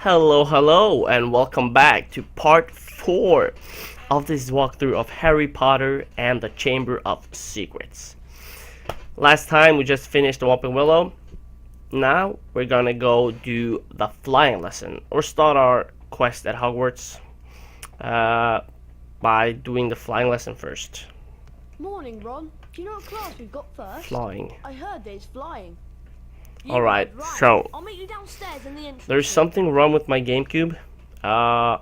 Hello, and welcome back to part 4 of this walkthrough of Harry Potter and the Chamber of Secrets. Last time we just finished the Whomping Willow. Now we're gonna go do the flying lesson, or start our quest at Hogwarts by doing the flying lesson first. Morning, Ron. Do you know what class we've got first? Flying. I heard there's flying. Alright, so I'll meet you downstairs in the entrance. there's something wrong with my Gamecube. I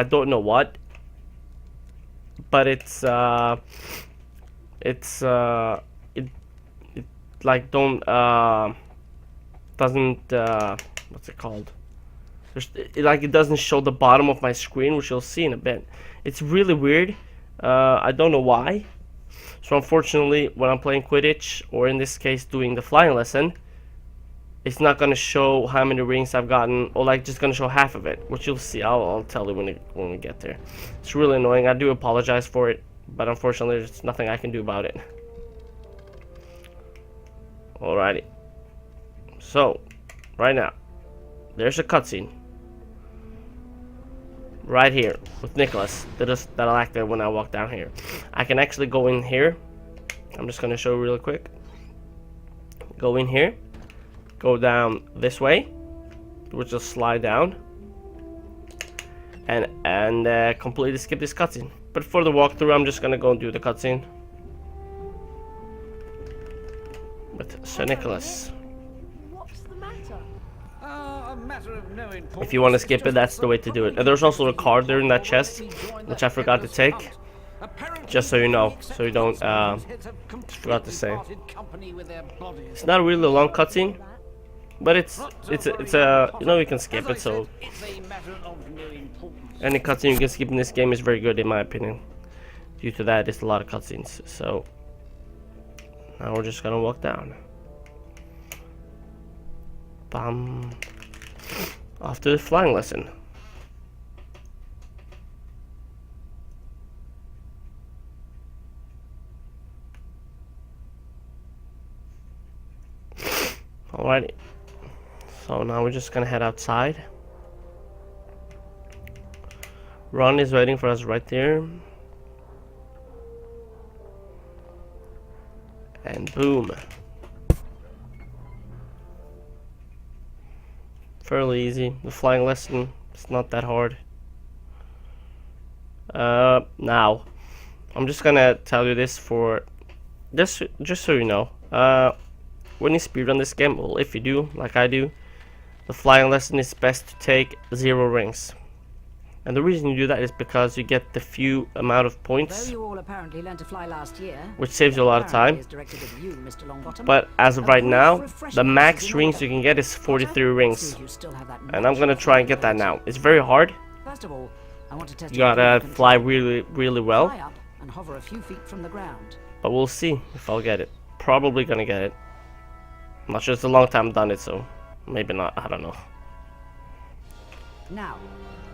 don't know what, but it like doesn't what's it called? It doesn't show the bottom of my screen, which you'll see in a bit. It's really weird. I don't know why. So unfortunately, when I'm playing Quidditch, or in this case doing the flying lesson, it's not gonna show how many rings I've gotten, or like just gonna show half of it, which you'll see. I'll tell you when we get there. It's really annoying. I do apologize for it, but unfortunately there's nothing I can do about it. Alrighty. So, right now, there's a cutscene right here with Nicholas that'll activate when I walk down here. I can actually go in here. I'm just gonna show you really quick. Go in here. Go down this way, which will slide down, and completely skip this cutscene. But for the walkthrough, I'm just gonna go and do the cutscene with Sir Nicholas. What's the matter? A matter of no importance. If you want to skip it, that's the way to do it. And there's also a card there in that chest, which I forgot to take, just so you know, so you don't forgot to say. It's not really a long cutscene, but it's a you know, you can skip it. So any cutscene you can skip in this game is very good in my opinion. Due to that, it's a lot of cutscenes. So now we're just gonna walk down. Bam. After the flying lesson. Alrighty. So now we're just gonna head outside. Ron is waiting for us right there. And boom. Fairly easy. The flying lesson, it's not that hard. Now, I'm just gonna tell you this for just so you know. When you speedrun this game, well, if you do, like I do, the flying lesson is best to take 0 rings. And the reason you do that is because you get the few amount of points, you all apparently learned to fly last year, which saves you a lot of time. But as of right now, the max rings you can get is 43 rings. And I'm gonna try and get that now. It's very hard. First of all, I want to test you gotta fly really well. Fly up and hover a few feet from the ground. But we'll see if I'll get it. Probably gonna get it. I'm not sure, it's a long time I've done it, so maybe not, I don't know. Now,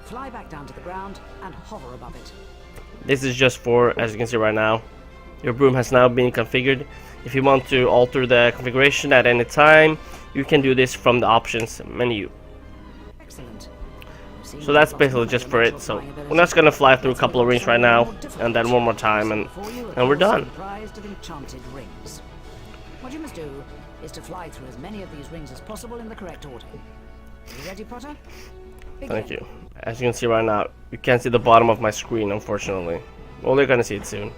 fly back down to the ground and hover above it. This is just for, as you can see right now, your broom has now been configured. If you want to alter the configuration at any time, you can do this from the options menu. Excellent. So that's basically just for it. So we're just gonna fly through a couple of rings right now, and then one more time, and we're done. What you must do is to fly through as many of these rings as possible in the correct order. Are you ready, Potter? Thank you. As you can see right now, you can't see the bottom of my screen, unfortunately. Well, you're gonna see it soon.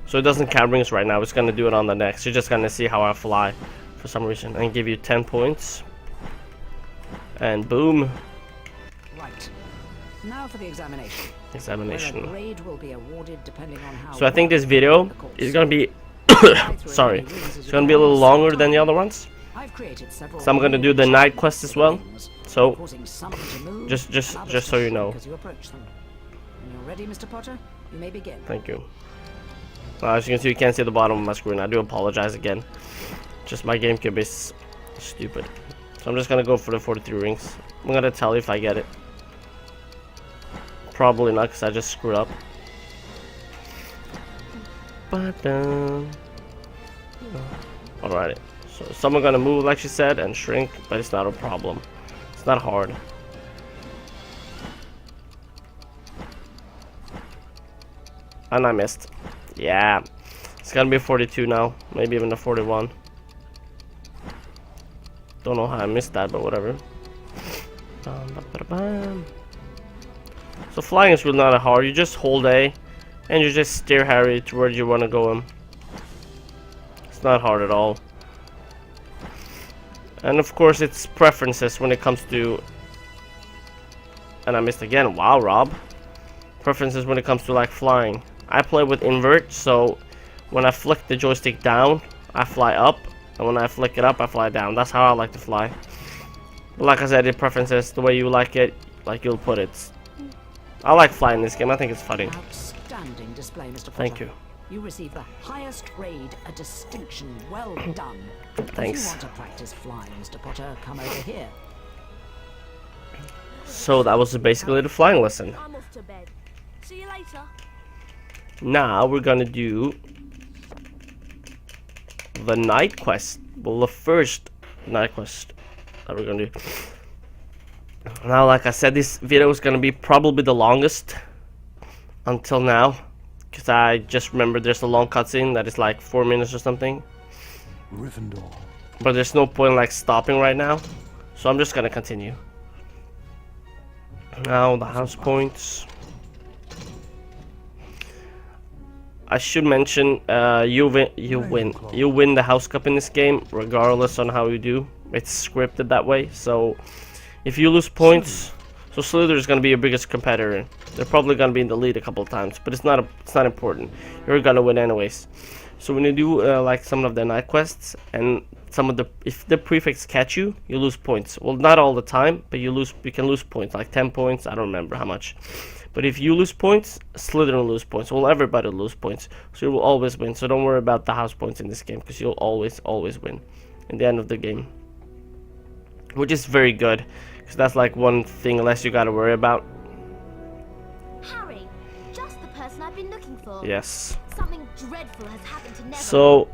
So it doesn't count rings right now. It's gonna do it on the next. You're just gonna see how I fly for some reason, and give you 10 points. And boom. Right. Now for the examination. Examination. Grade will be awarded depending on how So I think this video is gonna be sorry, it's gonna be a little longer than the other ones. So I'm gonna do the night quest as well. So just so you know. Ready, Mr. Potter? You may begin. Thank you. As you can see, you can't see the bottom of my screen. I do apologize again. Just my Gamecube is stupid. So I'm just gonna go for the 43 rings. I'm gonna tell you if I get it. Probably not, because I just screwed up. Alrighty. So some are gonna move, like she said, and shrink, but it's not a problem. It's not hard. And I missed. Yeah. It's gonna be 42 now. Maybe even a 41. Don't know how I missed that, but whatever. So flying is really not hard. You just hold A, and you just steer Harry to where you want to go him. It's not hard at all. And of course, it's preferences when it comes to... And I missed again. Wow, Rob. Preferences when it comes to like flying. I play with invert, so when I flick the joystick down, I fly up. And when I flick it up, I fly down. That's how I like to fly. But like I said, it preferences the way you like it, like you'll put it. I like flying this game. I think it's funny. Outstanding display, Mr. Potter. Thank you. You received the highest grade, a distinction. Well done. Thanks. If you want to practice flying, Mr. Potter, come over here. So that was basically the flying lesson. I'm off to bed. See you later. Now we're gonna do the night quest. Well, the first night quest that we're gonna do. Now, like I said, this video is gonna be probably the longest until now, because I just remembered there's a long cutscene that is like 4 minutes or something. Gryffindor. But there's no point like stopping right now, so I'm just gonna continue. Now the house points. I should mention, you win the house cup in this game, regardless on how you do. It's scripted that way, so if you lose points, so Slither is gonna be your biggest competitor. They're probably gonna be in the lead a couple of times, but it's not important. You're gonna win anyways. So when you do like some of the night quests and some of the, if the prefects catch you, you lose points. Well, not all the time, but you can lose points, like 10 points. I don't remember how much. But if you lose points, Slytherin will lose points. Well, everybody will lose points. So you will always win. So don't worry about the house points in this game, because you'll always win in the end of the game. Which is very good, because that's like one thing less you gotta worry about. Harry, just the person I've been looking for. Yes. Something dreadful has happened to Neville. So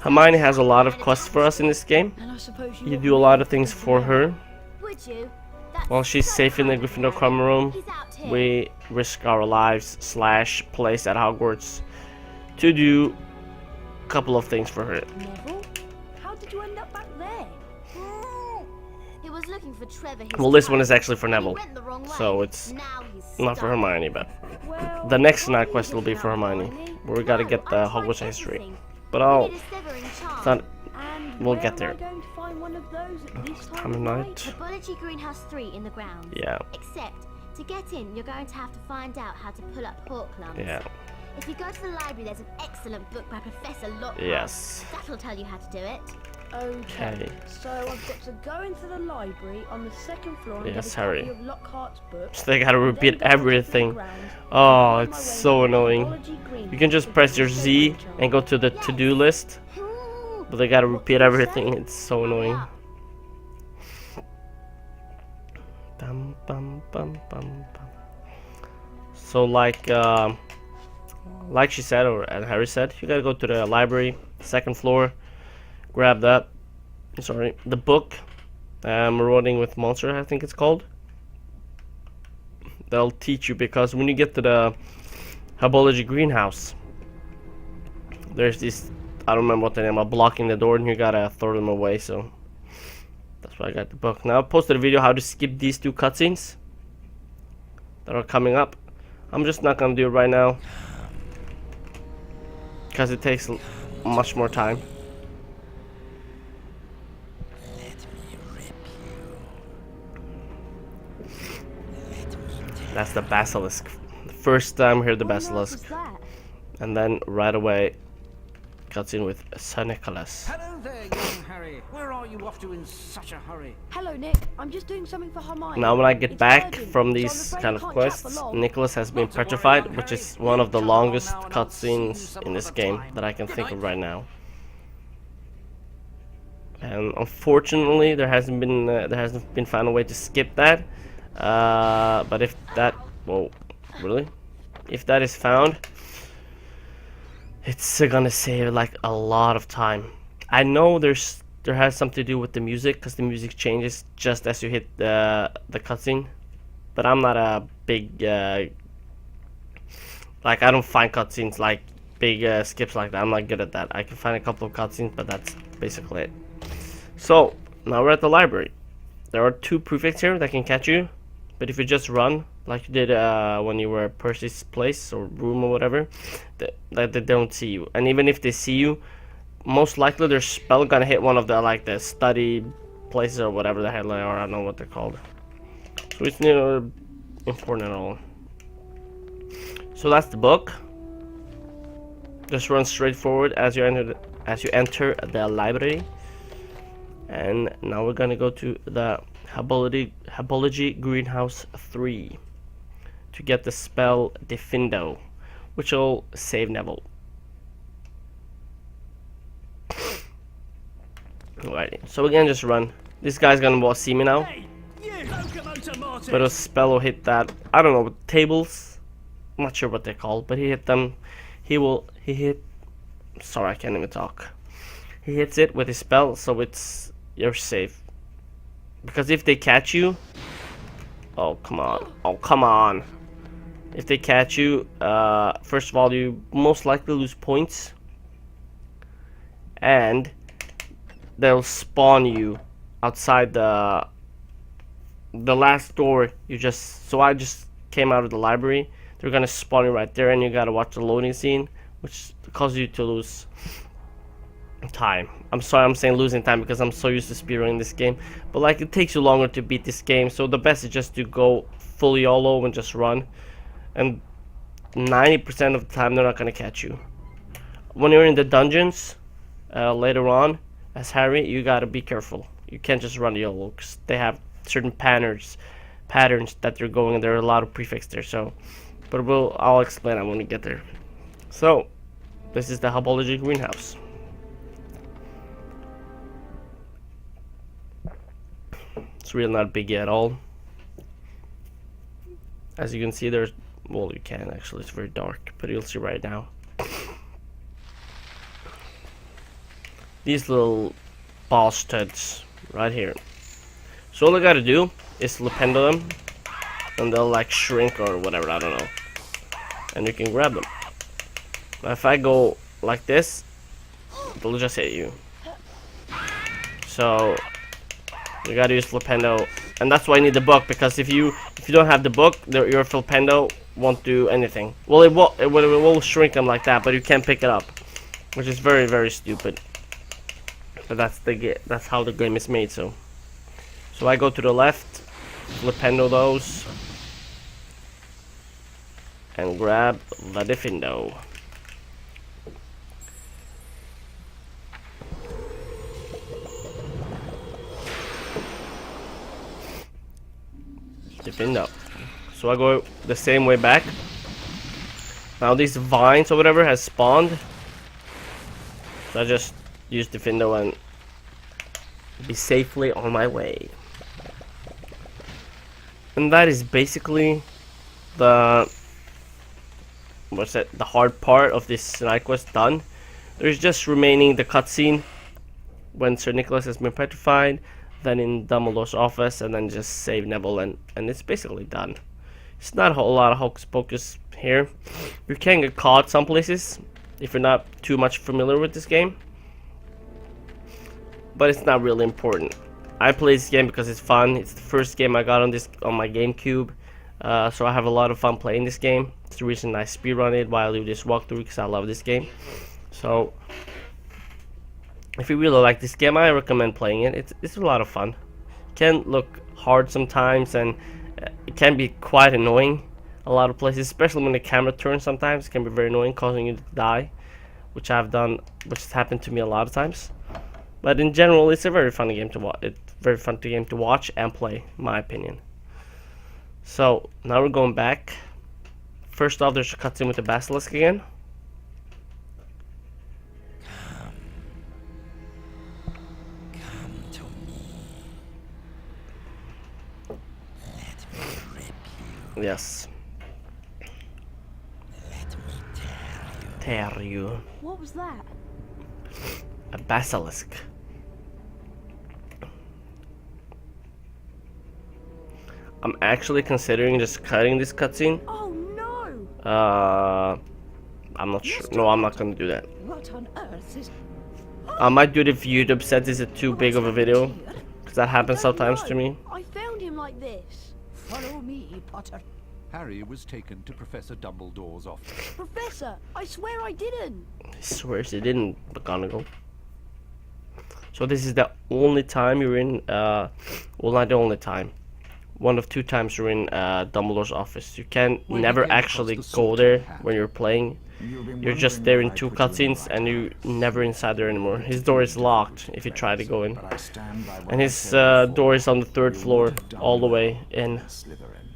Hermione has a lot of quests for us in this game. And I suppose You do a lot of things for her. Would you? That's While she's so safe in the kind of Gryffindor Harry. common room, He's out here. we risk our lives / place at Hogwarts to do a couple of things for her. Neville? How did you end up back there? He was looking for Trevor. Well, this one is actually for Neville, He went the wrong way. so it's Now he's not for stuck. Hermione, but Well, the next why are night you quest will be looking for out Hermione, me? where we gotta No, get the I tried Hogwarts history. everything. But We I'll, need a Slytherin charm. it's not, And we'll where get am there. I going to find one of those at this time Time of night. Herbology Greenhouse 3 in the grounds. Yeah, Except, to get in, you're going to have to find out how to pull up Horcrux. yeah, If you go to the library, there's an excellent book by Professor Lockhart. yes. That'll tell you how to do it. Okay. So I've got to go into the library on the second floor and Yes, get a copy Harry. of Lockhart's book. So they gotta then repeat go onto the everything. grounds and Oh, find it's my way so to annoying. Herbology Greenhouse You can just to press get your the Z Slytherin charm. and go to the to-do list, Ooh, but they gotta What repeat did you everything. say? It's so hurry annoying. up. Bum, bum, bum, bum, bum. So like she said, and Harry said, you gotta go to the library, second floor, grab that. Sorry, the book, Marauding with Monster, I think it's called. They'll teach you, because when you get to the Herbology Greenhouse, there's this, I don't remember what the name are, blocking the door, and you gotta throw them away. So that's why I got the book. Now I posted a video how to skip these 2 cutscenes that are coming up. I'm just not gonna do it right now, because it takes much more time. That's the basilisk. The first time we hear the What on earth basilisk, was that? and then right away cutscene with Sir Nicholas. Hello there, young Harry. Where are you off to in such a hurry? Hello, Nick. I'm just doing something for Hermione. Now when I get It's back urgent, from so I'm these afraid kind I of can't quests, chat for long. Nicholas has been Not to worry, petrified, young which Harry. is one of the We'll jump on longest now and I'll see you cutscenes some in this other game time. that I can Good think of night. right now. And unfortunately, there hasn't been found a way to skip that. But if that, whoa, really? If that is found, it's gonna save like a lot of time. I know there's there has something to do with the music, because the music changes just as you hit the cutscene. But I'm not a big like, I don't find cutscenes like big skips like that. I'm not good at that. I can find a couple of cutscenes, but that's basically it. So now we're at the library. There are 2 prefects here that can catch you, but if you just run like you did when you were at Percy's place or room or whatever, they don't see you. And even if they see you, most likely their spell gonna hit one of the, like, the study places or whatever the hell they are. I don't know what they're called. So it's not important at all. So that's the book. Just run straight forward as you enter the library. And now we're gonna go to the Habology Greenhouse 3 to get the spell Defindo, which will save Neville. Alrighty, so again, just run. This guy's gonna see me now, but a spell will hit that, I don't know, tables. I'm not sure what they're called, but he hit them. Sorry, I can't even talk. He hits it with his spell, so you're safe. Because if they catch you, oh come on, if they catch you, first of all, you most likely lose points, and they'll spawn you outside the last door. So I just came out of the library. They're gonna spawn you right there, and you gotta watch the loading scene, which causes you to lose time. I'm sorry I'm saying losing time, because I'm so used to speedrunning this game, but like, it takes you longer to beat this game, so the best is just to go fully YOLO and just run, and 90% of the time they're not gonna catch you. When you're in the dungeons later on as Harry, you gotta be careful. You can't just run YOLO, because they have certain patterns that they're going, and there are a lot of prefix there. So, but I'll explain that when we get there. So this is the Habology Greenhouse. It's really not big at all. As you can see, there's, well, you can actually, it's very dark, but you'll see right now. These little boss studs right here. So all I gotta do is lapendo them, and they'll like shrink or whatever, I don't know. And you can grab them. Now if I go like this, they'll just hit you. So you gotta use Flipendo, and that's why I need the book, because if you don't have the book, your Flipendo won't do anything. Well, it will shrink them like that, but you can't pick it up, which is very, very stupid. But that's how the game is made. So I go to the left, Flipendo those, and grab the Defindo. Defindo. So I go the same way back. Now these vines or whatever has spawned. So I just use Defindo and be safely on my way. And that is basically the hard part of this side quest done. There's just remaining the cutscene when Sir Nicholas has been petrified, then in Dumbledore's office, and then just save Neville, and it's basically done. It's not a whole lot of hocus pocus here. You can get caught some places if you're not too much familiar with this game, but it's not really important. I play this game because it's fun. It's the first game I got on my Gamecube, so I have a lot of fun playing this game. It's the reason I speedrun it while I do this walkthrough, because I love this game. So if you really like this game, I recommend playing it. It's a lot of fun. It can look hard sometimes, and it can be quite annoying a lot of places, especially when the camera turns. Sometimes it can be very annoying, causing you to die, which has happened to me a lot of times. But in general, it's a very fun game to watch. It's a very fun game to watch and play, in my opinion. So now we're going back. First off, there's a cutscene with the basilisk again. Come to me. Let me rip you. Yes. Let me Tear you. What was that? A basilisk. I'm actually considering just cutting this cutscene. Oh no! I'm not sure. No, I'm not gonna do that. What on earth is... I might do it if YouTube says this is too big of a video, because that happens sometimes to me. I found him like this. Follow me, Potter. Harry was taken to Professor Dumbledore's office. Professor, I swear I didn't. He swears he didn't, McGonagall. So this is the only time you're in, well, not the only time. One of 2 times you're in Dumbledore's office. You can When never he came actually across the go sorting there hat, when you're playing. You've been You're just wondering there in why I 2 put you in cutscenes my and you're place. never inside there anymore. His door is locked if you try to go in. But I stand by what And I his said before. door is on the 3rd You floor, would have done all the well way in. Slytherin.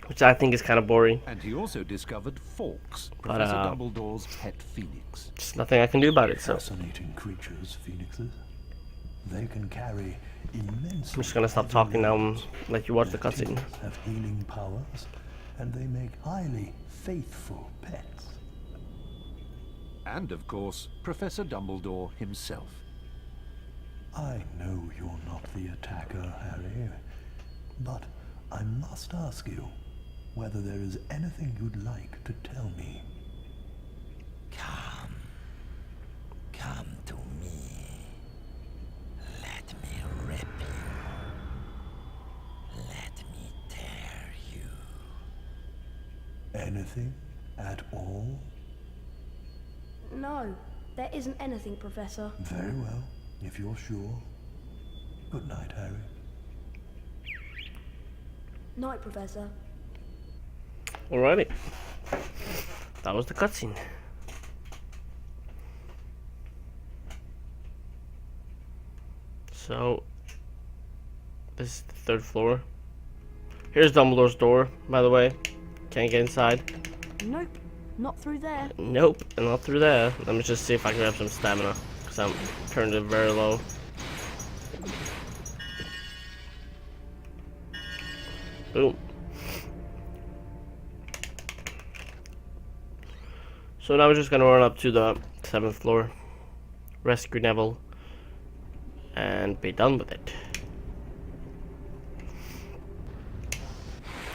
Which I think is kind of boring. And he also discovered Fawkes, But, Professor Dumbledore's pet phoenix. There's nothing I can do about it, so Fascinating creatures, phoenixes. They can carry immense. I'm just gonna stop talking now and let you watch the cutscene. Have healing powers, and they make highly faithful pets. And of course, Professor Dumbledore himself. I know you're not the attacker, Harry, but I must ask you whether there is anything you'd like to tell me. Come. Come to me. Let me rip you. Let me tear you. Anything at all? No, there isn't anything, Professor. Very well, if you're sure. Good night, Harry. Night, Professor. Alrighty. That was the cutscene. So, this is the 3rd floor. Here's Dumbledore's door, by the way. Can't get inside. Nope, not through there. Nope, and not through there. Let me just see if I can grab some stamina, because I'm turned it very low. Boom. So now we're just gonna run up to the 7th floor, rescue Neville, and be done with it.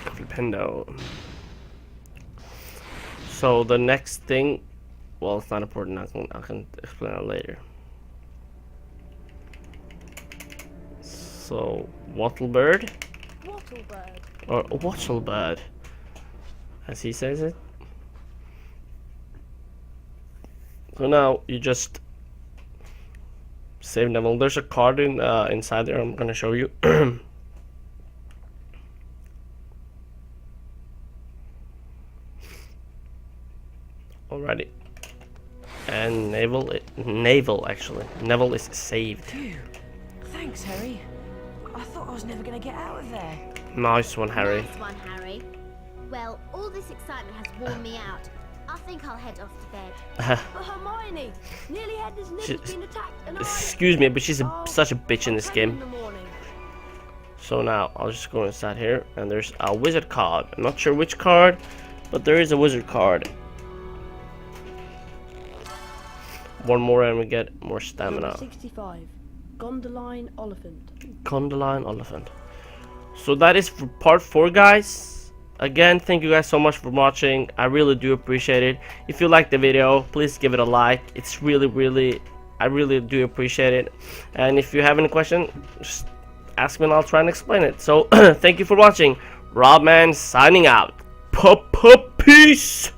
Flipendo. So the next thing, well, it's not important. I can explain it later. So Wattlebird, Wattlebird. or Wattlebird, as he says it. So now you just save Neville. There's a card in inside there. I'm gonna show you. Alrighty. And Neville is saved. Phew. Thanks, Harry. I thought I was never gonna get out of there. Nice one, Harry. Nice one, Harry. Well, all this excitement has worn me out. I think I'll head off to bed. But Hermione nearly had his nipples She's- been attacked, and Excuse me, but she's Oh, such a bitch in this I'll tell you game. in the morning. So now I'll just go inside here, and there's a wizard card. I'm not sure which card, but there is a wizard card. One more, and we get more stamina. 65. Gondoline Oliphant. Condoline Elephant. So that is for part 4, guys. Again, thank you guys so much for watching. I really do appreciate it. If you liked the video, please give it a like. It's really, I really do appreciate it. And if you have any question, just ask me and I'll try and explain it. So thank you for watching. Robman signing out. Peace.